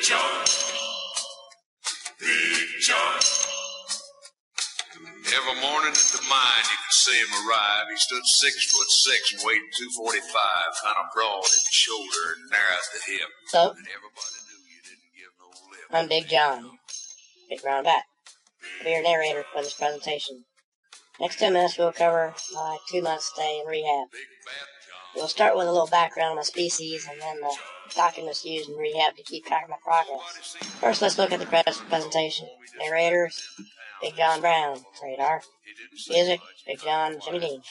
John. Big John. Every morning at the mine, you could see him arrive. He stood 6'6" and weighed 245, kind of broad at the shoulder and narrow at the hip. So, and everybody knew you didn't give no lip. I'm Big John, Big Brown Bat. I'll be your narrator for this presentation. Next 10 minutes, we'll cover my 2-month stay in rehab. We'll start with a little background on my species and then the documents used in rehab to keep track of my progress. First, let's look at the presentation. Narrators, Big John Brown. Radar. Music, Big John, Jimmy Dean.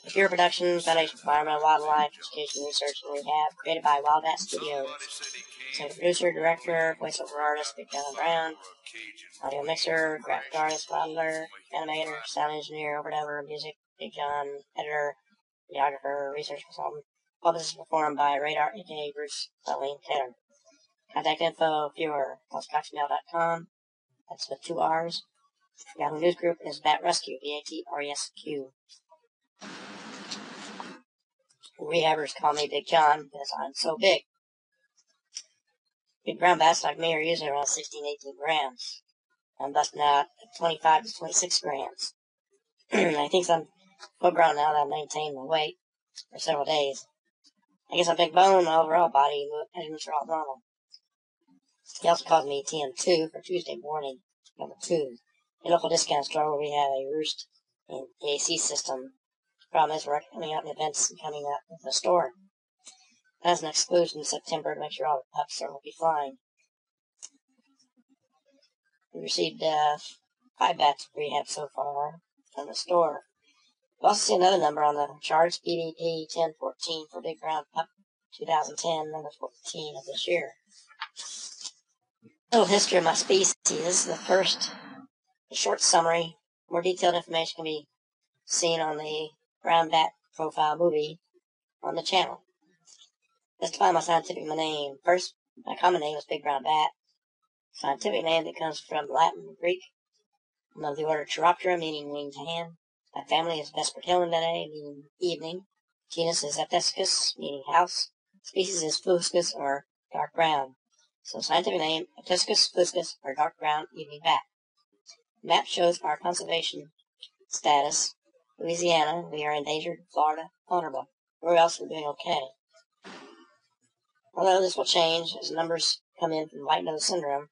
Pure Production, Foundation for Environmental Wildlife, Education, Research, and Rehab, created by Wildbat Studios. Executive producer, director, voiceover artist, Big John Brown. Audio mixer, graphic artist, modeler, animator, sound engineer, whatever, music, Big John, editor, videographer, research consultant. All this is performed by Radar, aka Bruce Lane Taylor. Contact info, viewer, postcoxmail.com. That's with 2 R's. Yahoo News Group is Bat Rescue, BATRESQ. Rehabbers call me Big John because I'm so big. Big brown bats like me are usually around 16-18 grams. I'm busting out at 25 to 26 grams. I think I'm full grown now that I've maintained my weight for several days. I guess I'm big bone, my overall body measurements are all normal. He also calls me TM-2 for Tuesday morning, number 2. A local discount store where we have a roost and AC system. The problem is we're coming out in events and coming out with the store. As an exclusion in September to make sure all the pups will be flying. We received 5 bats of rehab so far from the store. We also see another number on the charts, BBP 1014 for Big Brown Pup 2010, number 14 of this year. A little history of my species. This is the first short summary. More detailed information can be seen on the Brown Bat profile movie on the channel. Let's define my scientific name. First, my common name is Big Brown Bat. Scientific name that comes from Latin and Greek. I'm of the order Chiroptera, meaning winged hand. My family is Vespertilidae, meaning evening. Genus is Aptescus, meaning house. Species is fuscus, or dark brown. So scientific name, Aptescus fuscus, or dark brown evening bat. The map shows our conservation status. Louisiana, we are endangered. Florida, vulnerable. Everywhere else, we're doing okay. Although this will change as numbers come in from white nose syndrome.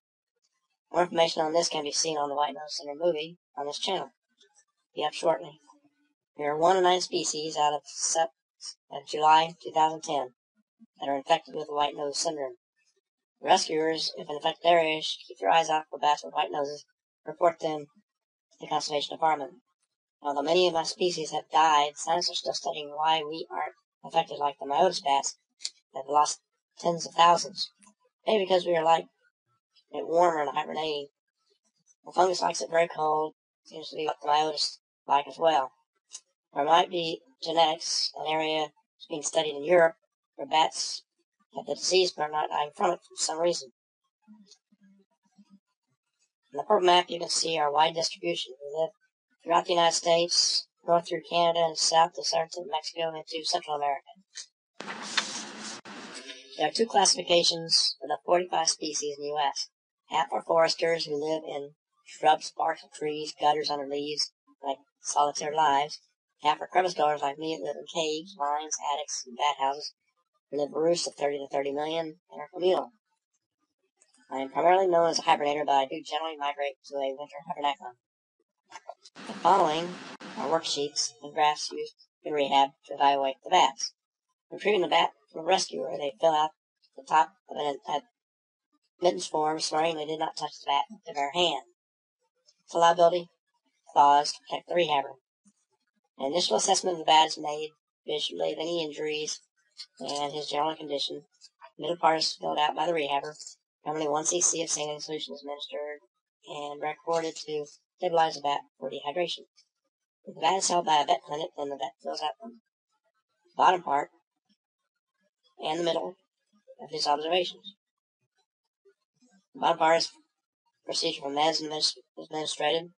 More information on this can be seen on the white nose syndrome movie on this channel. Be up shortly. There are 1 of 9 species out of July 2010 that are infected with white nose syndrome. The rescuers, if in affected areas, should keep their eyes out for bats with white noses, report them to the Conservation Department. Although many of my species have died, scientists are still studying why we aren't affected like the Myotis bats that have lost tens of thousands. Maybe because we are like it warmer and hibernating. The fungus likes it very cold. Seems to be what the Myotis like as well. There might be genetics, an area being studied in Europe where bats have the disease but are not dying from it for some reason. On the purple map you can see our wide distribution. We live throughout the United States, north through Canada, and south to southern Mexico into Central America. There are 2 classifications of the 45 species in the U.S. Half are foresters who live in shrubs, barks of trees, gutters under leaves, like solitary lives. Half are crevice dwellers like me that live in caves, mines, attics, and bat houses, who live in roosts of 30 to 30 million and are communal. I am primarily known as a hibernator, but I do generally migrate to a winter hibernaculum. The following are worksheets and graphs used in rehab to evaluate the bats. Retrieving the bat from a rescuer, they fill out the top of an admittance form swearing they did not touch the bat with their hand. For liability clause to protect the rehabber. An initial assessment of the bat is made visually of any injuries and his general condition. The middle part is filled out by the rehabber. Normally 1 cc of saline solution is administered and recorded to stabilize the bat for dehydration. If the bat is held by a vet clinic, then the vet fills out the bottom part and the middle of his observations. The bottom part is procedure for meds administrative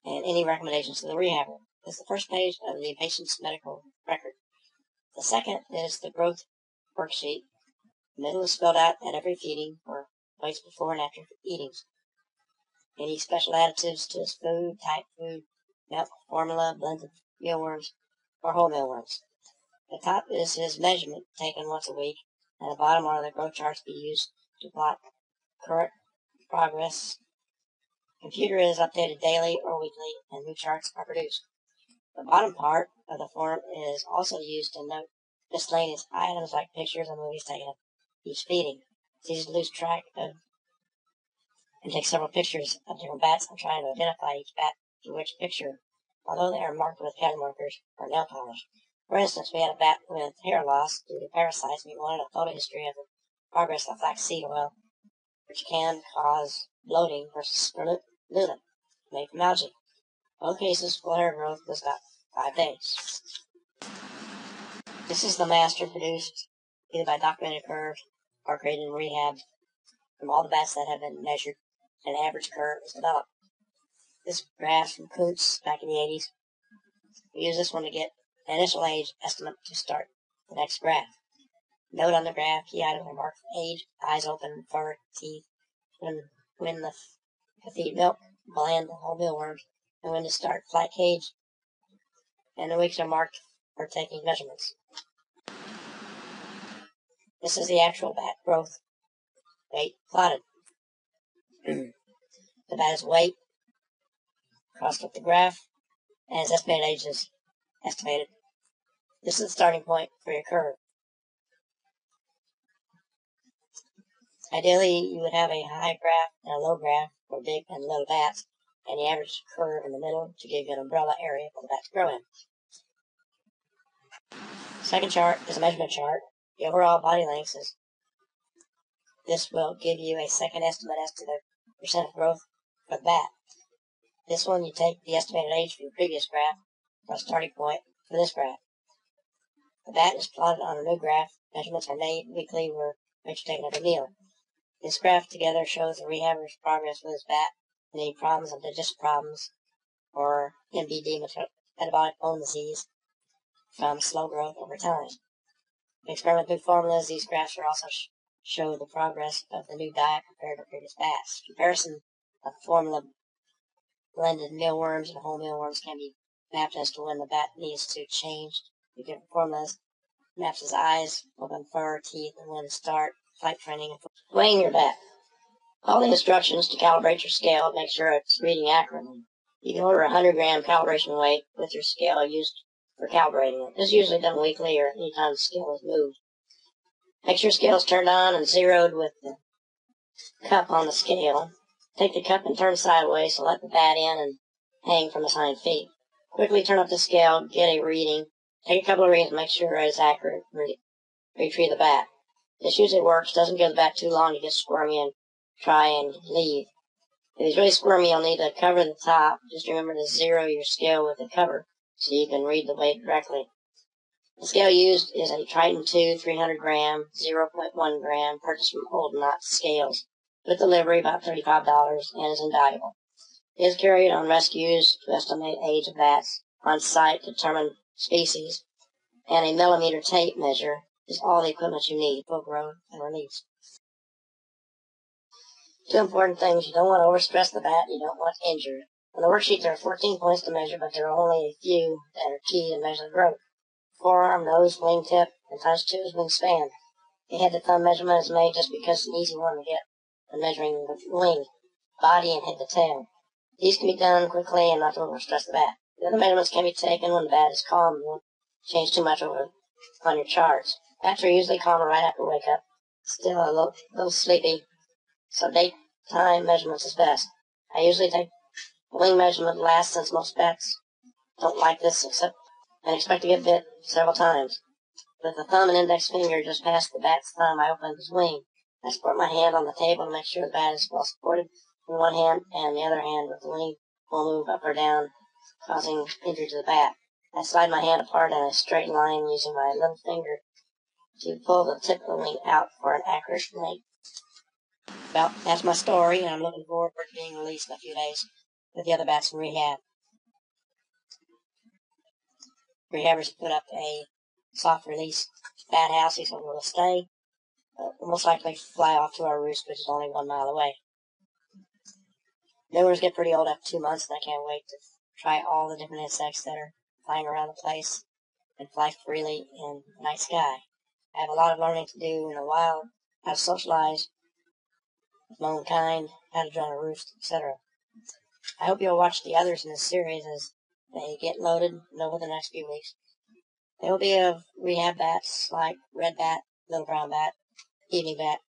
and any recommendations to the rehabber. This is the first page of the patient's medical record. The second is the growth worksheet. The middle is spelled out at every feeding or place before and after eating. Any special additives to his food, type food, milk, formula, blended mealworms, or whole mealworms. The top is his measurement taken once a week, and the bottom are the growth charts be used to plot current progress. Computer is updated daily or weekly, and new charts are produced. The bottom part of the form is also used to note miscellaneous items like pictures and movies taken of each feeding. It's easy to lose track of and take several pictures of different bats and trying to identify each bat to which picture, although they are marked with pattern markers or nail polish. For instance, we had a bat with hair loss due to parasites. We wanted a photo history of the progress of flaxseed oil, which can cause bloating versus spirulina, made from algae. In both cases, full hair growth was about 5 days. This is the master produced either by documented curves or created in rehab from all the bats that have been measured. An average curve is developed. This graph from Kuntz back in the 80s. We use this one to get an initial age estimate to start the next graph. Note on the graph, key items are marked for age, eyes open, fur, teeth, when to feed milk, blend, whole mealworms, and when to start flat cage. And the weeks are marked for taking measurements. This is the actual bat growth weight plotted. The bat's weight crossed up the graph, and its estimated age is estimated. This is the starting point for your curve. Ideally, you would have a high graph and a low graph for big and little bats, and the average curve in the middle to give you an umbrella area for the bat to grow in. Second chart is a measurement chart. The overall body length is. This will give you a second estimate as to the percent of growth for the bat. This one, you take the estimated age for your previous graph for a starting point for this graph. The bat is plotted on a new graph. Measurements are made weekly where weights are taken every meal. This graph together shows the rehabber's progress with his bat and any problems of digestive problems or MBD, metabolic bone disease, from slow growth over time. We experiment with new formulas. These graphs are also show the progress of the new diet compared to previous bats. Comparison of formula blended mealworms and whole mealworms can be mapped as to when the bat needs to change the different formulas. Maps his eyes, open fur, teeth, and when to start flight training. Weighing your bat. Follow the instructions to calibrate your scale. Make sure it's reading accurately. You can order a 100-gram calibration weight with your scale used for calibrating it. This is usually done weekly or anytime the scale is moved. Make sure scale is turned on and zeroed with the cup on the scale. Take the cup and turn sideways to let the bat in and hang from his hind feet. Quickly turn up the scale, get a reading. Take a couple of readings and make sure it is accurate. Retrieve the bat. This usually works. Doesn't give the bat too long to get squirmy and try and leave. If he's really squirmy, you'll need to cover the top. Just remember to zero your scale with the cover so you can read the weight correctly. The scale used is a TM-2 300 gram, 0.1 gram, purchased from Old Knot Scales. With delivery, about $35, and is invaluable. It is carried on rescues to estimate age of bats, on site to determine species, and a millimeter tape measure is all the equipment you need for growth and release. Two important things. You don't want to overstress the bat. You don't want to injure it. On the worksheet, there are 14 points to measure, but there are only a few that are key to measure the growth. Forearm, nose, wingtip, and times 2 is wingspan. The head to thumb measurement is made just because it's an easy one to get when measuring the wing, body, and head to tail. These can be done quickly and not to overstress the bat. The other measurements can be taken when the bat is calm and won't change too much on your charts. Bats are usually calmer right after wake up, still a little sleepy, so daytime measurements is best. I usually take the wing measurement last since most bats don't like this and expect to get bit several times. With the thumb and index finger just past the bat's thumb, I open his wing. I support my hand on the table to make sure the bat is well supported in one hand, and the other hand with the wing will move up or down, causing injury to the bat. I slide my hand apart in a straight line using my little finger to pull the tip of the wing out for an accurate length. Well, that's my story, and I'm looking forward to being released in a few days with the other bats in rehab. Rehabbers put up a soft release bat house. He's able to stay. will most likely fly off to our roost, which is only 1 mile away. New ones get pretty old after 2 months, and I can't wait to try all the different insects that are flying around the place and fly freely in the night sky. I have a lot of learning to do in the wild, how to socialize with my own kind, how to join a roost, etc. I hope you'll watch the others in this series as they get loaded over the next few weeks. There will be of rehab bats like red bat, little brown bat, evening bat,